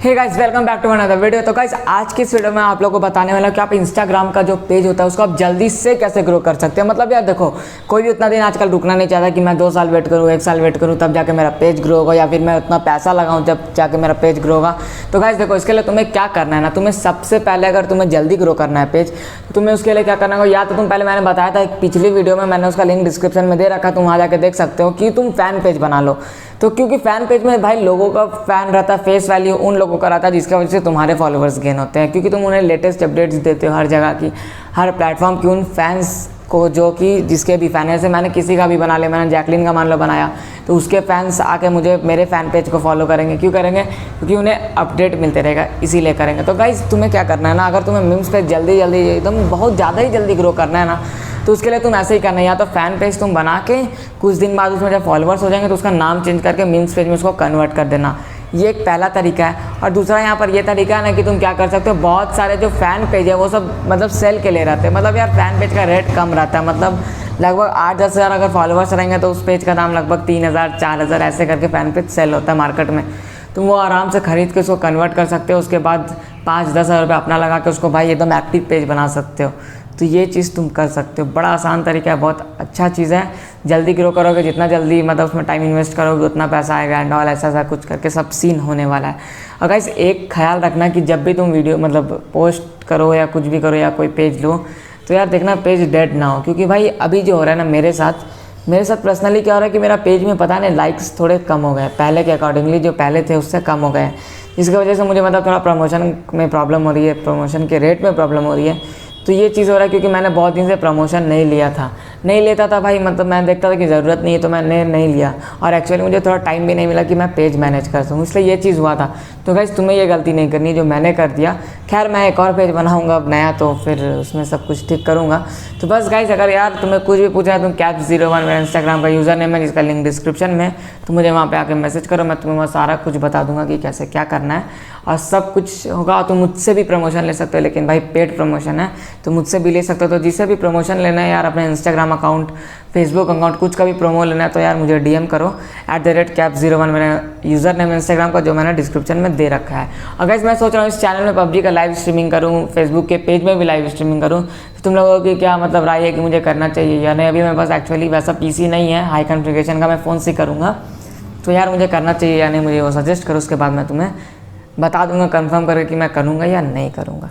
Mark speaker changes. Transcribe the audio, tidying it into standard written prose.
Speaker 1: Hey guys, welcome back to another video. तो guys, आज की इस वीडियो में आप लोगों को बताने वाला हूं कि आप इंस्टाग्राम का जो पेज होता है उसको आप जल्दी से कैसे ग्रो कर सकते हैं। मतलब यार देखो, कोई भी उतना दिन आजकल रुकना नहीं चाहता कि मैं 2 साल वेट करूँ, 1 साल वेट करूँ तब जाके मेरा पेज ग्रो होगा, या फिर मैं उतना पैसा लगाऊँ जब जाके मेरा पेज ग्रो होगा। तो गाइस देखो, इसके लिए तुम्हें क्या करना है ना, तुम्हें सबसे पहले अगर तुम्हें जल्दी ग्रो करना है पेज, तो तुम्हें उसके लिए क्या करना होगा, या तो तुम पहले मैंने बताया था एक पिछली वीडियो में, मैंने उसका लिंक डिस्क्रिप्शन में दे रखा, तुम वहाँ जाके देख सकते हो कि तुम फैन पेज बना लो। तो क्योंकि फैन पेज में भाई लोगों का फैन रहता है, फेस वैल्यू उन लोगों का रहता है जिसकी वजह से तुम्हारे फॉलोअर्स गेन होते हैं, क्योंकि तुम उन्हें लेटेस्ट अपडेट्स देते हो हर जगह की, हर प्लेटफॉर्म की उन फैंस को जो कि जिसके भी फ़ैन है। जैसे मैंने किसी का भी बना लिया, मैंने जैकलिन का मान लो बनाया, तो उसके फैंस आके मुझे मेरे फ़ैन पेज को फॉलो करेंगे। क्यों करेंगे? क्योंकि उन्हें अपडेट मिलते रहेगा, इसीलिए करेंगे। तो गाइस, तुम्हें क्या करना है ना, अगर तुम्हें मीम्स पे जल्दी एकदम बहुत ज़्यादा ही जल्दी ग्रो करना है ना, तो उसके लिए तुम ऐसे ही करना है, या तो फ़ैन पेज तुम बना के कुछ दिन बाद उसमें जब फॉलोअर्स हो जाएंगे तो उसका नाम चेंज करके मीम्स पेज में उसको कन्वर्ट कर देना। ये एक पहला तरीका है। और दूसरा यहाँ पर ये तरीका है ना कि तुम क्या कर सकते हो, बहुत सारे जो फ़ैन पेज है वो सब मतलब सेल के लिए रहते हैं। मतलब यार फ़ैन पेज का रेट कम रहता है, मतलब लगभग 8-10 हज़ार अगर फॉलोअर्स रहेंगे तो उस पेज का दाम लगभग 3,000-4,000 ऐसे करके फ़ैन पेज सेल होता है मार्केट में। तुम वो आराम से ख़रीद के उसको कन्वर्ट कर सकते हो, उसके बाद 5-10 हज़ार रुपये अपना लगा के उसको भाई एकदम एक्टिव पेज बना सकते हो। तो ये चीज़ तुम कर सकते हो, बड़ा आसान तरीका है, बहुत अच्छा चीज़ है। जल्दी ग्रो करोगे, जितना जल्दी मतलब उसमें टाइम इन्वेस्ट करोगे उतना पैसा आएगा एंड ऑल, ऐसा कुछ करके सब सीन होने वाला है। और गाइस, एक ख्याल रखना कि जब भी तुम वीडियो मतलब पोस्ट करो या कुछ भी करो या कोई पेज लो, तो यार देखना पेज डेड ना हो। क्योंकि भाई अभी जो हो रहा है ना मेरे साथ पर्सनली क्या हो रहा है कि मेरा पेज में पता नहीं लाइक्स थोड़े कम हो गए, पहले के अकॉर्डिंगली जो पहले थे उससे कम हो गए, जिसकी वजह से मुझे मतलब थोड़ा प्रमोशन में प्रॉब्लम हो रही है, प्रमोशन के रेट में प्रॉब्लम हो रही है। तो ये चीज़ हो रहा है क्योंकि मैंने बहुत दिन से प्रमोशन नहीं लेता था भाई, मतलब मैं देखता था कि ज़रूरत नहीं है तो मैंने नहीं लिया, और एक्चुअली मुझे थोड़ा टाइम भी नहीं मिला कि मैं पेज मैनेज कर सकूँ, इसलिए ये चीज़ हुआ था। तो गाइस, तुम्हें ये गलती नहीं करनी जो मैंने कर दिया। खैर, मैं एक और पेज बनाऊंगा अब नया, तो फिर उसमें सब कुछ ठीक करूँगा। तो बस गाइस, अगर यार तुम्हें कुछ भी पूछा है, तुम CAPS01 मेरा इंस्टाग्राम का यूज़र नेम है, जिसका लिंक डिस्क्रिप्शन में, तो मुझे वहाँ पे आके मैसेज करो, मैं तुम्हें वहाँ सारा कुछ बता दूंगा कि कैसे क्या करना है, और सब कुछ होगा। तो मुझसे भी प्रमोशन ले सकते हो, लेकिन भाई पेड प्रमोशन है तो मुझसे भी ले सकते हो। तो जिससे भी प्रमोशन लेना है यार, अपने इंस्टाग्राम अकाउंट, फेसबुक अकाउंट, कुछ का भी प्रोमो लेना है तो यार मुझे DM करो @CAPS01 मेरा यूज़र नेम इंस्टाग्राम का, जो मैंने डिस्क्रिप्शन में दे रखा है। और गाइस, मैं सोच रहा हूँ इस चैनल में PUBG का लाइव स्ट्रीमिंग करूँ, फेसबुक के पेज में भी लाइव स्ट्रीमिंग करूँ। तो तुम लोगों की क्या मतलब राय है कि मुझे करना चाहिए या नहीं? अभी मेरे पास एक्चुअली वैसा PC नहीं है हाई कॉन्फ़िगरेशन का, मैं फ़ोन से करूँगा। तो यार मुझे करना चाहिए या नहीं, मुझे वो सजेस्ट करो, उसके बाद मैं तुम्हें बता दूँगा कन्फर्म करके कि मैं करूँगा या नहीं करूँगा।